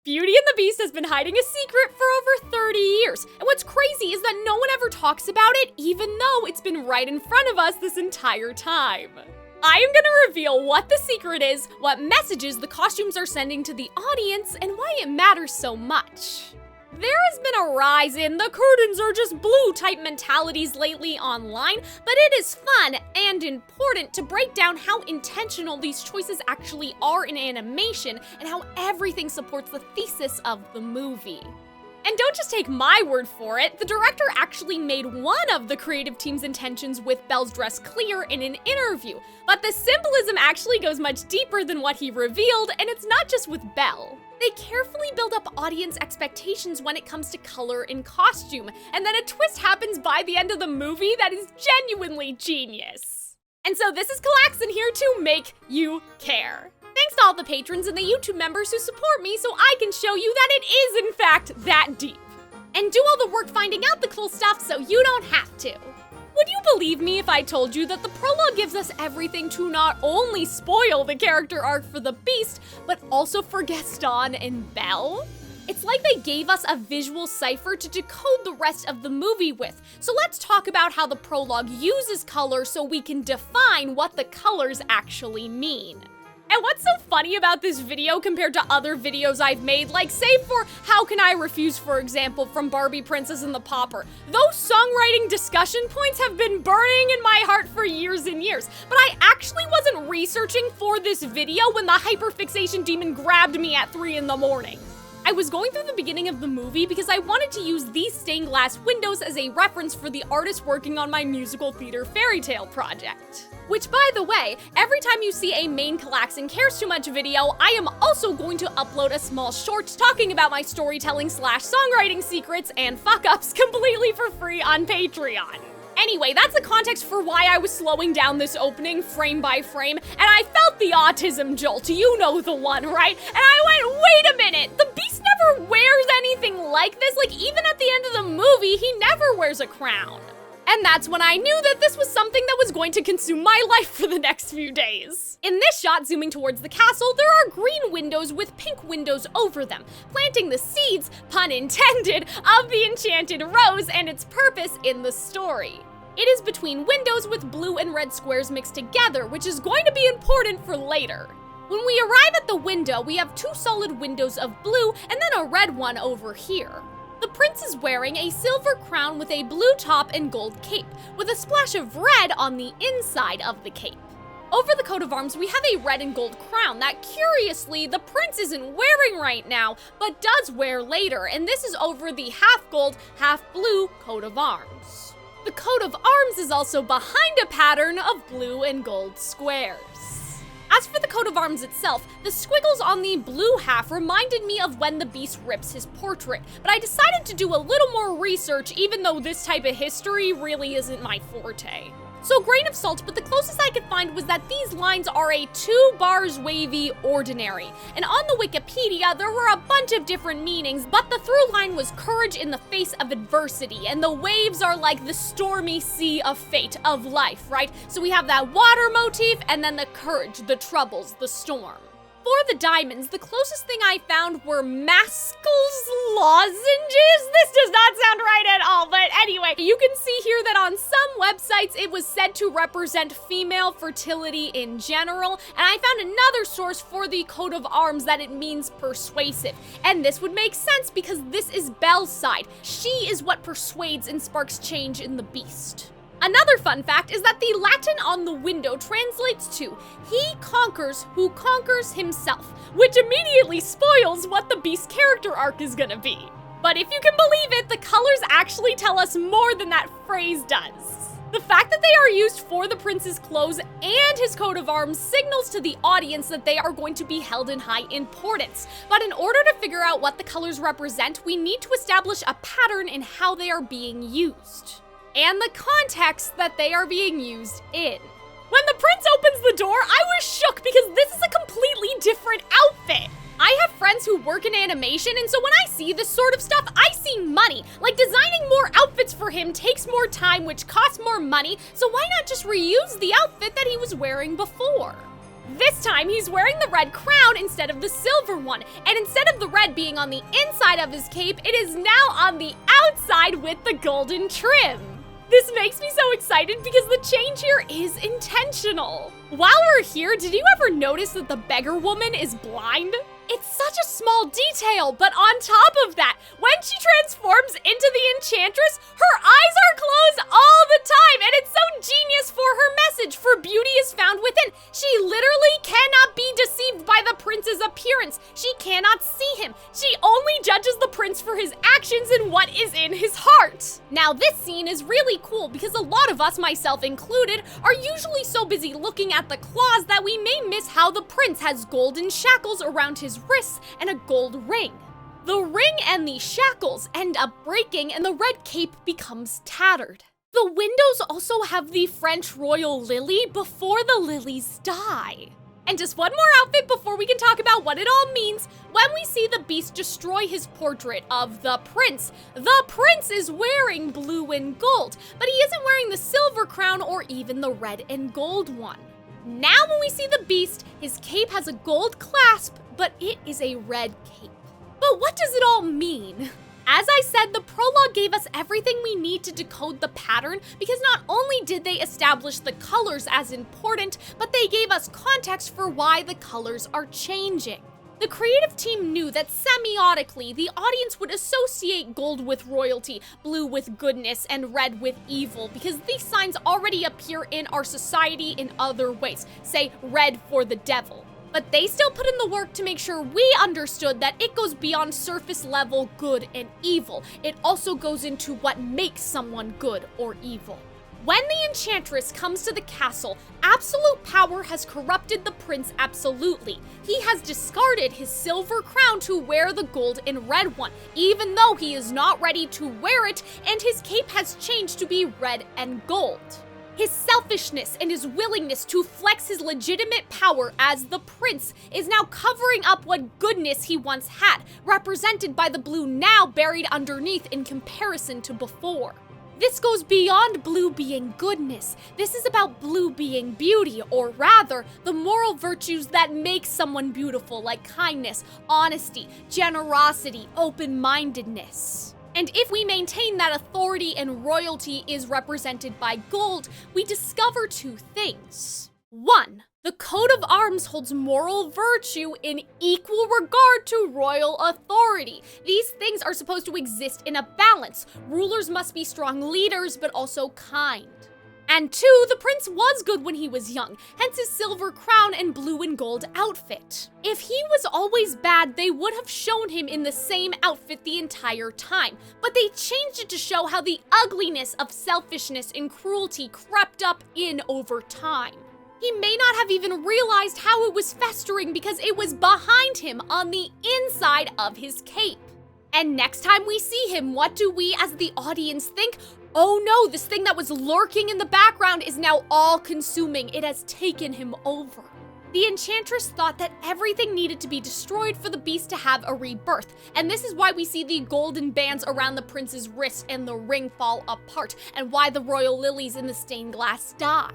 Beauty and the Beast has been hiding a secret for over 30 years, and what's crazy is that no one ever talks about it, even though it's been right in front of us this entire time. I am gonna reveal what the secret is, what messages the costumes are sending to the audience, and why it matters so much. There has been a rise in the curtains are just blue type mentalities lately online, but it is fun and important to break down how intentional these choices actually are in animation and how everything supports the thesis of the movie. And don't just take my word for it, the director actually made one of the creative team's intentions with Belle's dress clear in an interview, but the symbolism actually goes much deeper than what he revealed, and it's not just with Belle. They carefully build up audience expectations when it comes to color and costume, and then a twist happens by the end of the movie that is genuinely genius. And so this is Calxiyn here to make you care. Thanks to all the patrons and the YouTube members who support me so I can show you that it is in fact that deep. And do all the work finding out the cool stuff so you don't have to. Would you believe me if I told you that the prologue gives us everything to not only spoil the character arc for the Beast, but also for Gaston and Belle? It's like they gave us a visual cipher to decode the rest of the movie with. So let's talk about how the prologue uses color so we can define what the colors actually mean. And what's so funny about this video compared to other videos I've made, like say for How Can I Refuse, for example, from Barbie Princess and the Pauper, those songwriting discussion points have been burning in my heart for years and years, but I actually wasn't researching for this video when the hyperfixation demon grabbed me at 3 in the morning. I was going through the beginning of the movie because I wanted to use these stained glass windows as a reference for the artist working on my musical theater fairy tale project. Which, by the way, every time you see a main Calxiyn Cares Too Much video, I am also going to upload a small short talking about my storytelling/songwriting secrets and fuck-ups completely for free on Patreon. Anyway, that's the context for why I was slowing down this opening frame by frame, and I felt the autism jolt, you know the one, right? And I went, wait a minute, the Beast never wears anything like this, like even at the end of the movie, he never wears a crown. And that's when I knew that this was something that was going to consume my life for the next few days. In this shot, zooming towards the castle, there are green windows with pink windows over them, planting the seeds, pun intended, of the enchanted rose and its purpose in the story. It is between windows with blue and red squares mixed together, which is going to be important for later. When we arrive at the window, we have 2 solid windows of blue and then a red one over here. The prince is wearing a silver crown with a blue top and gold cape, with a splash of red on the inside of the cape. Over the coat of arms, we have a red and gold crown that, curiously, the prince isn't wearing right now, but does wear later, and this is over the half gold, half blue coat of arms. The coat of arms is also behind a pattern of blue and gold squares. As for the coat of arms itself, the squiggles on the blue half reminded me of when the Beast rips his portrait, but I decided to do a little more research even though this type of history really isn't my forte. So grain of salt, but the closest I could find was that these lines are a 2 bars wavy ordinary. And on the Wikipedia, there were a bunch of different meanings, but the through line was courage in the face of adversity, and the waves are like the stormy sea of fate, of life, right? So we have that water motif, and then the courage, the troubles, the storm. For the diamonds, the closest thing I found were Maskell's lozenges. This does not sound right at all, but anyway, you can see here that on some websites it was said to represent female fertility in general, and I found another source for the coat of arms that it means persuasive. And this would make sense because this is Belle's side. She is what persuades and sparks change in the Beast. Another fun fact is that the Latin on the window translates to, "He conquers who conquers himself," which immediately spoils what the Beast character arc is gonna be. But if you can believe it, the colors actually tell us more than that phrase does. The fact that they are used for the prince's clothes and his coat of arms signals to the audience that they are going to be held in high importance. But in order to figure out what the colors represent, we need to establish a pattern in how they are being used. And the context that they are being used in. When the prince opens the door, I was shook because this is a completely different outfit. I have friends who work in animation, and so when I see this sort of stuff, I see money. Like, designing more outfits for him takes more time, which costs more money, so why not just reuse the outfit that he was wearing before? This time, he's wearing the red crown instead of the silver one, and instead of the red being on the inside of his cape, it is now on the outside with the golden trim. This makes me so excited because the change here is intentional. While we're here, did you ever notice that the beggar woman is blind? It's such a small detail, but on top of that, when she transforms into the Enchantress, her eyes are closed all the time, and it's so genius for her message, for beauty is found within. She literally cannot be deceived by the prince's appearance. She cannot see him. She only judges the prince for his actions and what is in his heart. Now, this scene is really cool because a lot of us, myself included, are usually so busy looking at the claws that we may miss how the prince has golden shackles around his wrists and a gold ring. The ring and the shackles end up breaking and the red cape becomes tattered. The windows also have the French royal lily before the lilies die. And just one more outfit before we can talk about what it all means. When we see the beast destroy his portrait of the prince is wearing blue and gold, but he isn't wearing the silver crown or even the red and gold one. Now when we see the beast, his cape has a gold clasp, but it is a red cape. But what does it all mean? As I said, the prologue gave us everything we need to decode the pattern because not only did they establish the colors as important, but they gave us context for why the colors are changing. The creative team knew that semiotically, the audience would associate gold with royalty, blue with goodness, and red with evil because these signs already appear in our society in other ways, say red for the devil. But they still put in the work to make sure we understood that it goes beyond surface level good and evil. It also goes into what makes someone good or evil. When the Enchantress comes to the castle, absolute power has corrupted the prince absolutely. He has discarded his silver crown to wear the gold and red one, even though he is not ready to wear it, and his cape has changed to be red and gold. His selfishness and his willingness to flex his legitimate power as the prince is now covering up what goodness he once had, represented by the blue now buried underneath in comparison to before. This goes beyond blue being goodness. This is about blue being beauty, or rather, the moral virtues that make someone beautiful, like kindness, honesty, generosity, open-mindedness. And if we maintain that authority and royalty is represented by gold, we discover two things. 1. The coat of arms holds moral virtue in equal regard to royal authority. These things are supposed to exist in a balance. Rulers must be strong leaders, but also kind. And 2, the prince was good when he was young, hence his silver crown and blue and gold outfit. If he was always bad, they would have shown him in the same outfit the entire time, but they changed it to show how the ugliness of selfishness and cruelty crept up in over time. He may not have even realized how it was festering because it was behind him on the inside of his cape. And next time we see him, what do we as the audience think? Oh no, this thing that was lurking in the background is now all-consuming. It has taken him over. The Enchantress thought that everything needed to be destroyed for the beast to have a rebirth, and this is why we see the golden bands around the prince's wrist and the ring fall apart, and why the royal lilies in the stained glass die.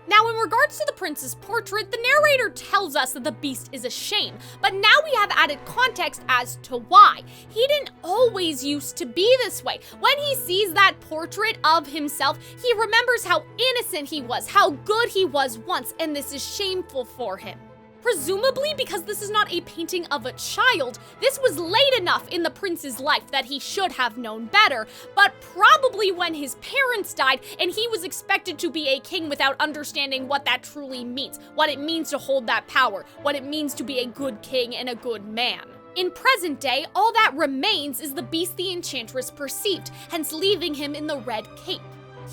Now, in regards to the prince's portrait, the narrator tells us that the beast is a shame, but now we have added context as to why. He didn't always used to be this way. When he sees that portrait of himself, he remembers how innocent he was, how good he was once, and this is shameful for him. Presumably because this is not a painting of a child, this was late enough in the prince's life that he should have known better, but probably when his parents died and he was expected to be a king without understanding what that truly means, what it means to hold that power, what it means to be a good king and a good man. In present day, all that remains is the beast the Enchantress perceived, hence leaving him in the red cape.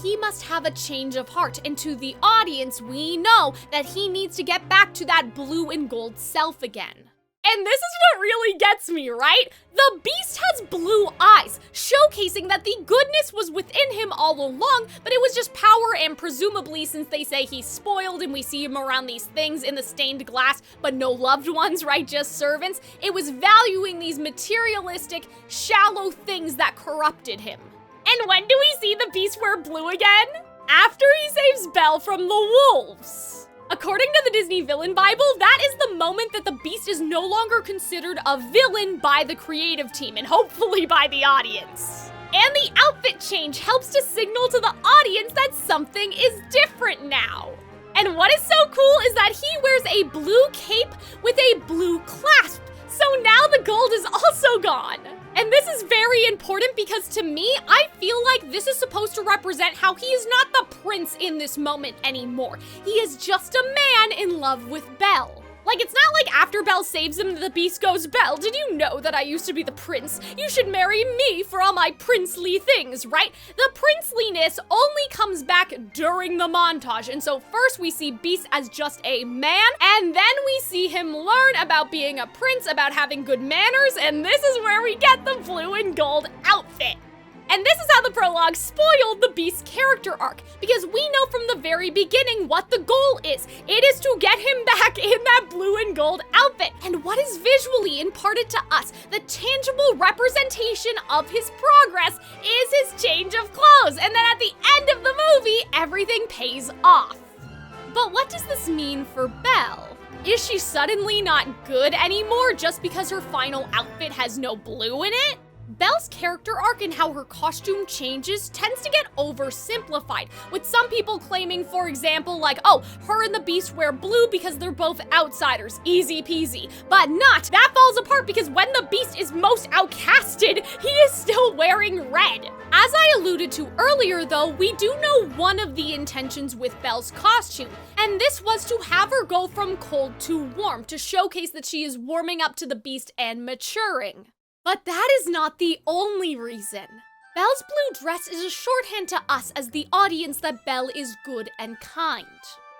He must have a change of heart, and to the audience, we know that he needs to get back to that blue and gold self again. And this is what really gets me, right? The beast has blue eyes, showcasing that the goodness was within him all along, but it was just power, and presumably, since they say he's spoiled and we see him around these things in the stained glass, but no loved ones, right? Just servants, it was valuing these materialistic, shallow things that corrupted him. And when do we see the beast wear blue again? After he saves Belle from the wolves. According to the Disney Villain Bible, that is the moment that the Beast is no longer considered a villain by the creative team, and hopefully by the audience. And the outfit change helps to signal to the audience that something is different now. And what is so cool is that he wears a blue cape with a blue clasp, so now the gold is also gone. And this is very important because to me, I feel like this is supposed to represent how he is not the prince in this moment anymore. He is just a man in love with Belle. Like, it's not like after Belle saves him, the Beast goes, "Belle, did you know that I used to be the prince? You should marry me for all my princely things," right? The princeliness only comes back during the montage. And so first we see Beast as just a man, and then we see him learn about being a prince, about having good manners, and this is where we get the blue and gold outfit. And this is how the prologue spoiled the Beast character arc, because we know from the very beginning what the goal is. It is to get him back in that blue and gold outfit. And what is visually imparted to us, the tangible representation of his progress, is his change of clothes. And then at the end of the movie, everything pays off. But what does this mean for Belle? Is she suddenly not good anymore just because her final outfit has no blue in it? Belle's character arc and how her costume changes tends to get oversimplified, with some people claiming, for example, like, oh, her and the Beast wear blue because they're both outsiders, easy peasy. But not! That falls apart because when the Beast is most outcasted, he is still wearing red. As I alluded to earlier though, we do know one of the intentions with Belle's costume, and this was to have her go from cold to warm, to showcase that she is warming up to the Beast and maturing. But that is not the only reason. Belle's blue dress is a shorthand to us as the audience that Belle is good and kind.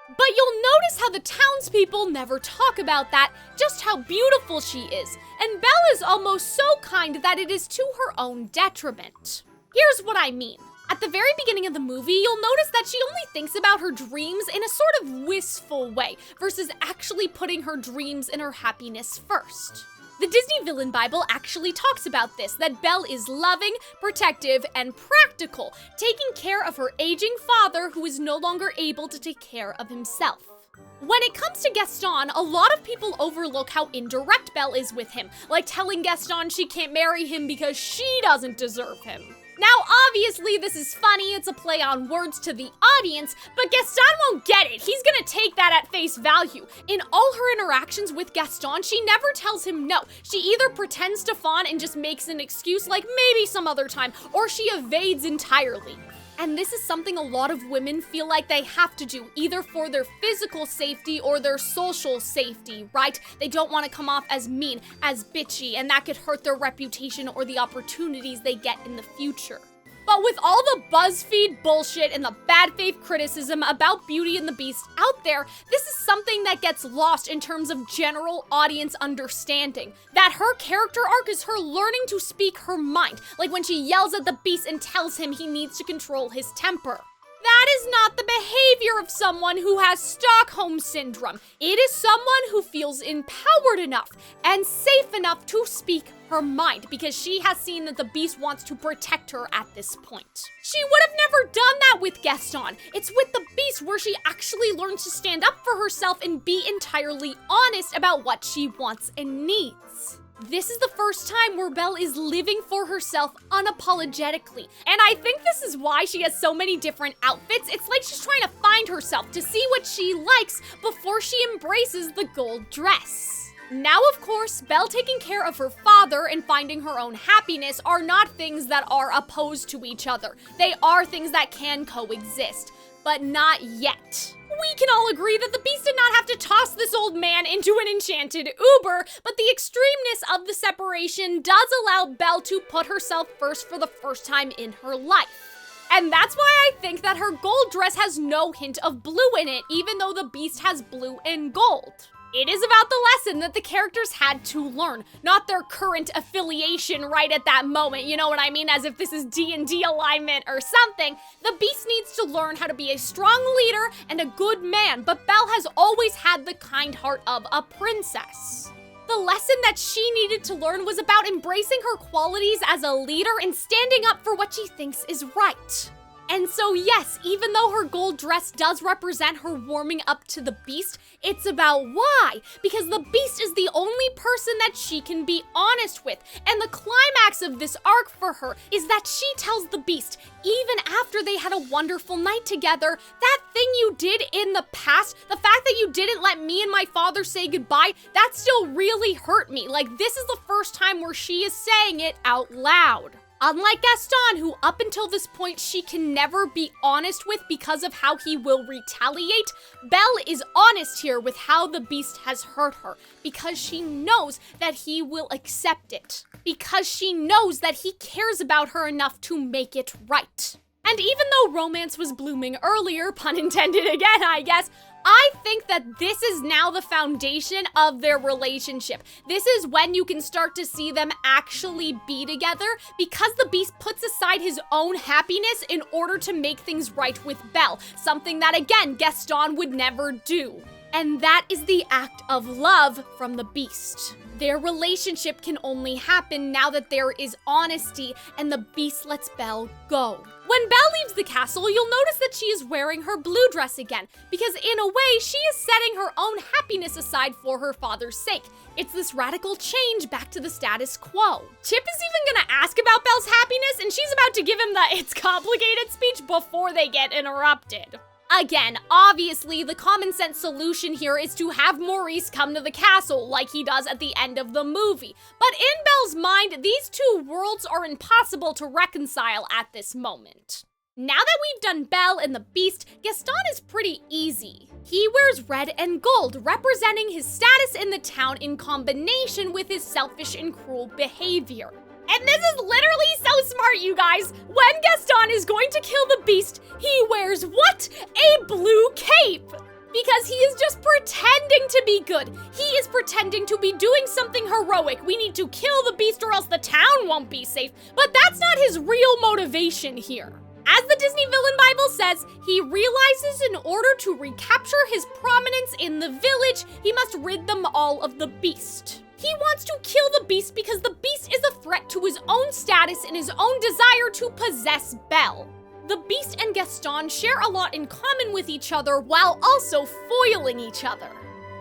But you'll notice how the townspeople never talk about that, just how beautiful she is, and Belle is almost so kind that it is to her own detriment. Here's what I mean. At the very beginning of the movie, you'll notice that she only thinks about her dreams in a sort of wistful way, versus actually putting her dreams and her happiness first. The Disney Villain Bible actually talks about this, that Belle is loving, protective, and practical, taking care of her aging father who is no longer able to take care of himself. When it comes to Gaston, a lot of people overlook how indirect Belle is with him, like telling Gaston she can't marry him because she doesn't deserve him. Now, obviously, this is funny, it's a play on words to the audience, but Gaston won't get it. He's gonna take that at face value. In all her interactions with Gaston, she never tells him no. She either pretends to fawn and just makes an excuse like maybe some other time, or she evades entirely. And this is something a lot of women feel like they have to do, either for their physical safety or their social safety, right? They don't want to come off as mean, as bitchy, and that could hurt their reputation or the opportunities they get in the future. But with all the BuzzFeed bullshit and the bad faith criticism about Beauty and the Beast out there, this is something that gets lost in terms of general audience understanding. That her character arc is her learning to speak her mind, like when she yells at the Beast and tells him he needs to control his temper. That is not the behavior of someone who has Stockholm Syndrome. It is someone who feels empowered enough and safe enough to speak her mind because she has seen that the Beast wants to protect her at this point. She would have never done that with Gaston. It's with the Beast where she actually learns to stand up for herself and be entirely honest about what she wants and needs. This is the first time where Belle is living for herself unapologetically. And I think this is why she has so many different outfits. It's like she's trying to find herself to see what she likes before she embraces the gold dress. Now, of course, Belle taking care of her father and finding her own happiness are not things that are opposed to each other. They are things that can coexist, but not yet. We can all agree that the Beast did not have to toss this old man into an enchanted Uber, but the extremeness of the separation does allow Belle to put herself first for the first time in her life. And that's why I think that her gold dress has no hint of blue in it, even though the Beast has blue and gold. It is about the lesson that the characters had to learn, not their current affiliation right at that moment, you know what I mean, as if this is D&D alignment or something. The Beast needs to learn how to be a strong leader and a good man, but Belle has always had the kind heart of a princess. The lesson that she needed to learn was about embracing her qualities as a leader and standing up for what she thinks is right. And so yes, even though her gold dress does represent her warming up to the Beast, it's about why. Because the Beast is the only person that she can be honest with. And the climax of this arc for her is that she tells the Beast, even after they had a wonderful night together, that thing you did in the past, the fact that you didn't let me and my father say goodbye, that still really hurt me. Like, this is the first time where she is saying it out loud. Unlike Gaston, who up until this point she can never be honest with because of how he will retaliate, Belle is honest here with how the Beast has hurt her, because she knows that he will accept it, because she knows that he cares about her enough to make it right. And even though romance was blooming earlier, pun intended again, I guess, I think that this is now the foundation of their relationship. This is when you can start to see them actually be together, because the Beast puts aside his own happiness in order to make things right with Belle, something that, again, Gaston would never do. And that is the act of love from the Beast. Their relationship can only happen now that there is honesty and the Beast lets Belle go. When Belle leaves the castle, you'll notice that she is wearing her blue dress again, because in a way, she is setting her own happiness aside for her father's sake. It's this radical change back to the status quo. Chip is even gonna ask about Belle's happiness, and she's about to give him the "it's complicated" speech before they get interrupted. Again, obviously, the common sense solution here is to have Maurice come to the castle like he does at the end of the movie. But in Belle's mind, these two worlds are impossible to reconcile at this moment. Now that we've done Belle and the Beast, Gaston is pretty easy. He wears red and gold, representing his status in the town in combination with his selfish and cruel behavior. And this is literally so smart, you guys. When Gaston is going to kill the Beast, he wears what? A blue cape. Because he is just pretending to be good. He is pretending to be doing something heroic. We need to kill the Beast or else the town won't be safe. But that's not his real motivation here. As the Disney Villain Bible says, he realizes in order to recapture his prominence in the village, he must rid them all of the Beast. He wants to kill the Beast because the Beast is a threat to his own status and his own desire to possess Belle. The Beast and Gaston share a lot in common with each other while also foiling each other.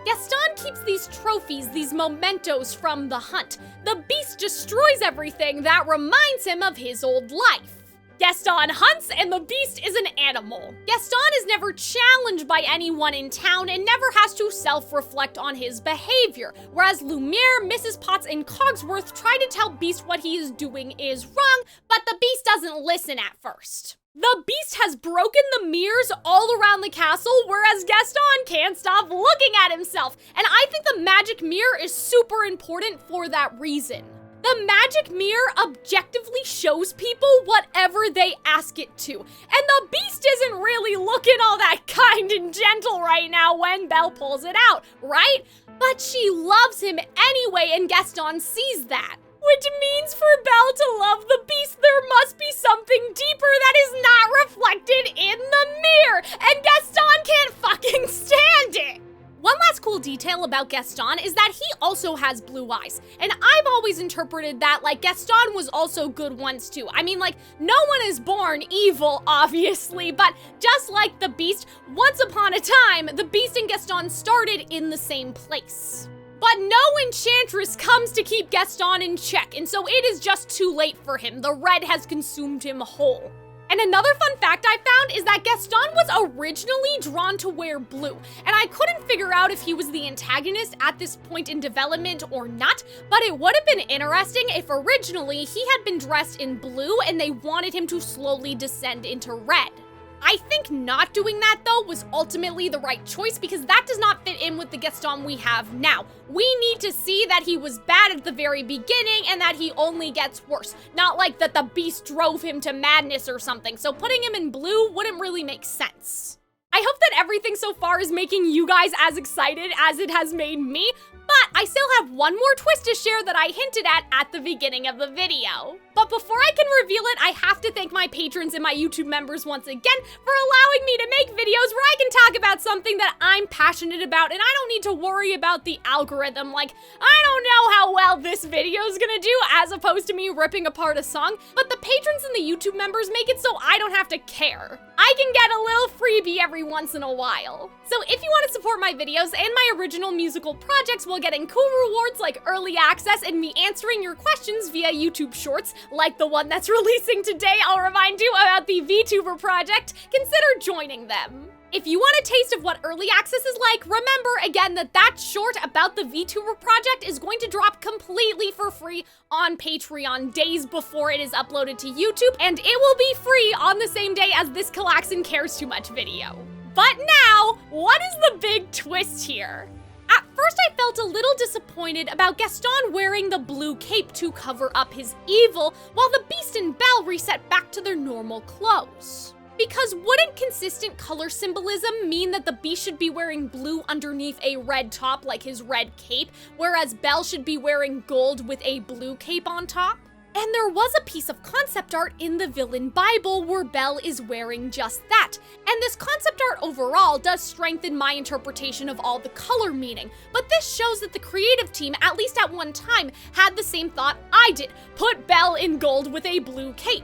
Gaston keeps these trophies, these mementos from the hunt. The Beast destroys everything that reminds him of his old life. Gaston hunts and the Beast is an animal. Gaston is never challenged by anyone in town and never has to self-reflect on his behavior, whereas Lumiere, Mrs. Potts, and Cogsworth try to tell Beast what he is doing is wrong, but the Beast doesn't listen at first. The Beast has broken the mirrors all around the castle, whereas Gaston can't stop looking at himself, and I think the magic mirror is super important for that reason. The magic mirror objectively shows people whatever they ask it to. And the Beast isn't really looking all that kind and gentle right now when Belle pulls it out, right? But she loves him anyway, and Gaston sees that. Which means for Belle to love the Beast, there must be something deeper that is not reflected in the mirror. And Gaston can't fucking stand it. One last cool detail about Gaston is that he also has blue eyes, and I've always interpreted that like Gaston was also good once too. I mean, like, no one is born evil, obviously, but just like the Beast, once upon a time, the Beast and Gaston started in the same place. But no enchantress comes to keep Gaston in check, and so it is just too late for him. The red has consumed him whole. And another fun fact I found is that Gaston was originally drawn to wear blue, and I couldn't figure out if he was the antagonist at this point in development or not, but it would have been interesting if originally he had been dressed in blue and they wanted him to slowly descend into red. I think not doing that, though, was ultimately the right choice because that does not fit in with the Gaston we have now. We need to see that he was bad at the very beginning and that he only gets worse. Not like that the Beast drove him to madness or something, so putting him in blue wouldn't really make sense. I hope that everything so far is making you guys as excited as it has made me. But I still have one more twist to share that I hinted at the beginning of the video. But before I can reveal it, I have to thank my patrons and my YouTube members once again for allowing me to make videos where I can talk about something that I'm passionate about and I don't need to worry about the algorithm. Like, I don't know how well this video is gonna do as opposed to me ripping apart a song, but the patrons and the YouTube members make it so I don't have to care. I can get a little freebie every once in a while. So if you want to support my videos and my original musical projects while getting cool rewards like early access and me answering your questions via YouTube shorts, like the one that's releasing today, I'll remind you about the VTuber project, consider joining them. If you want a taste of what early access is like, remember again that short about the VTuber project is going to drop completely for free on Patreon days before it is uploaded to YouTube, and it will be free on the same day as this Calxiyn Cares Too Much video. But now, what is the big twist here? At first I felt a little disappointed about Gaston wearing the blue cape to cover up his evil, while the Beast and Belle reset back to their normal clothes. Because wouldn't consistent color symbolism mean that the Beast should be wearing blue underneath a red top like his red cape, whereas Belle should be wearing gold with a blue cape on top? And there was a piece of concept art in the Villain Bible where Belle is wearing just that. And this concept art overall does strengthen my interpretation of all the color meaning, but this shows that the creative team, at least at one time, had the same thought I did: put Belle in gold with a blue cape.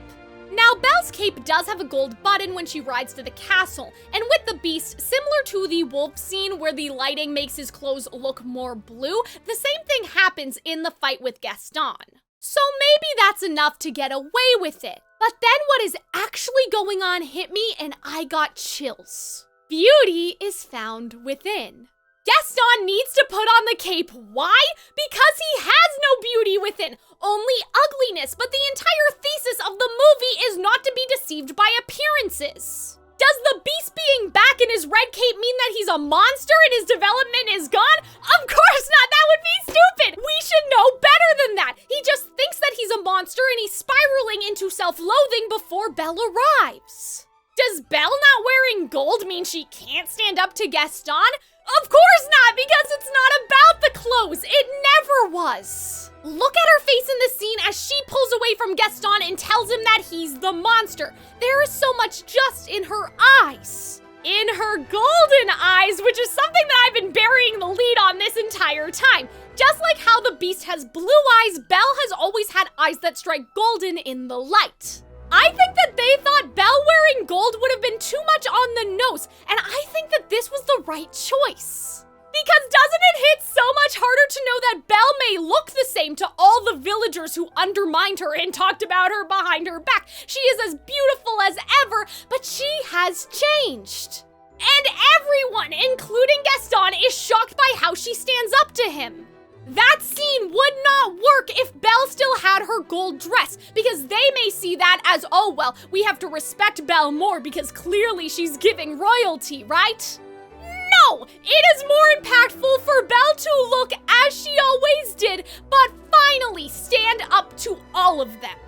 Now, Belle's cape does have a gold button when she rides to the castle, and with the Beast, similar to the wolf scene where the lighting makes his clothes look more blue, the same thing happens in the fight with Gaston. So maybe that's enough to get away with it. But then what is actually going on hit me and I got chills. Beauty is found within. Gaston needs to put on the cape. Why? Because he has no beauty within, only ugliness, but the entire thesis of the movie is not to be deceived by appearances. Does the Beast being back in his red cape mean that he's a monster and his development is gone? Of course not, that would be stupid! We should know better than that! He just thinks that he's a monster and he's spiraling into self-loathing before Belle arrives. Does Belle not wearing gold mean she can't stand up to Gaston? Of course not, because it's not about the clothes. It never was. Look at her face in the scene as she pulls away from Gaston and tells him that he's the monster. There is so much just in her eyes. In her golden eyes, which is something that I've been burying the lead on this entire time. Just like how the Beast has blue eyes, Belle has always had eyes that strike golden in the light. I think that they thought Belle wearing gold would have been too much on the nose, and I think that this was the right choice. Because doesn't it hit so much harder to know that Belle may look the same to all the villagers who undermined her and talked about her behind her back? She is as beautiful as ever, but she has changed. And everyone, including Gaston, is shocked by how she stands up to him. That scene would not work if Belle still had her gold dress, because they may see that as, oh well, we have to respect Belle more because clearly she's giving royalty, right? No! It is more impactful for Belle to look as she always did, but finally stand up to all of them.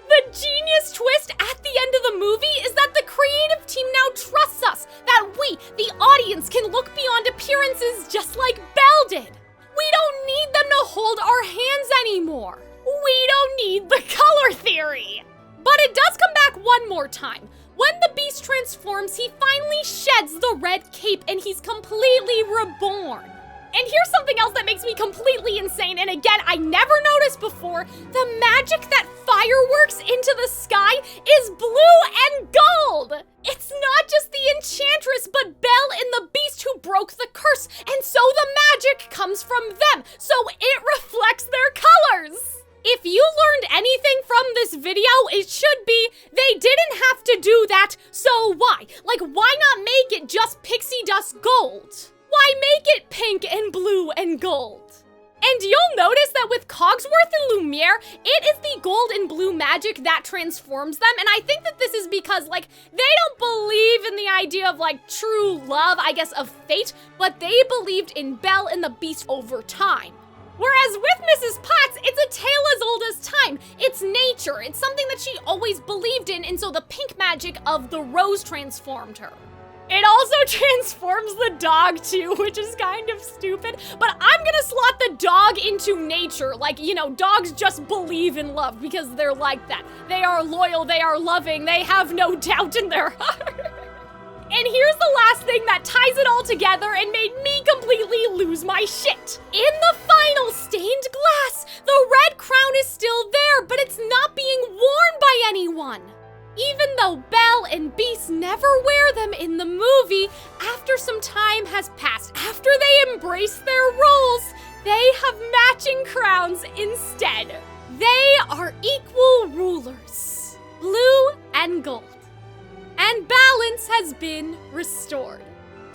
The genius twist at the end of the movie is that the creative team now trusts us, that we, the audience, can look beyond appearances just like Belle did. We don't need them to hold our hands anymore. We don't need the color theory. But it does come back one more time. When the Beast transforms, he finally sheds the red cape and he's completely reborn. And here's something else that makes me completely insane, and again, I never noticed before. The magic that fireworks into the sky is blue and gold. It's not just the enchantress, but Belle and the Beast who broke the curse, and so the magic comes from them, so it reflects their colors. If you learned anything from this video, it should be they didn't have to do that, so why? Like, why not make it just pixie dust gold? Why make it pink and blue and gold? And you'll notice that with Cogsworth and Lumiere, it is the gold and blue magic that transforms them, and I think that this is because, like, they don't believe in the idea of, like, true love, I guess, of fate, but they believed in Belle and the Beast over time. Whereas with Mrs. Potts, it's a tale as old as time. It's nature, it's something that she always believed in, and so the pink magic of the rose transformed her. It also transforms the dog too, which is kind of stupid, but I'm gonna slot the dog into nature. Like, you know, dogs just believe in love because they're like that. They are loyal, they are loving, they have no doubt in their heart. And here's the last thing that ties it all together and made me completely lose my shit. In the final stained glass, the red crown is still there, but it's not being worn by anyone. Even though Belle and Beast never wear them in the movie, after some time has passed, after they embrace their roles, they have matching crowns instead. They are equal rulers, blue and gold. And balance has been restored.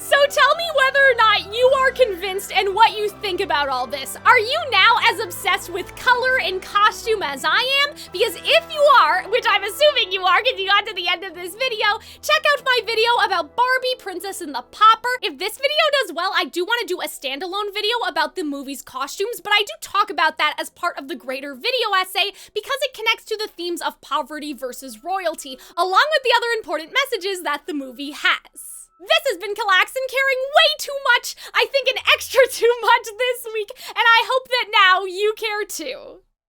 So tell me whether or not you are convinced and what you think about all this. Are you now as obsessed with color and costume as I am? Because if you are, which I'm assuming you are because you got to the end of this video, check out my video about Barbie, Princess and the Pauper. If this video does well, I do want to do a standalone video about the movie's costumes, but I do talk about that as part of the greater video essay because it connects to the themes of poverty versus royalty, along with the other important messages that the movie has. This has been Calxiyn caring way too much, I think an extra too much this week, and I hope that now you care too.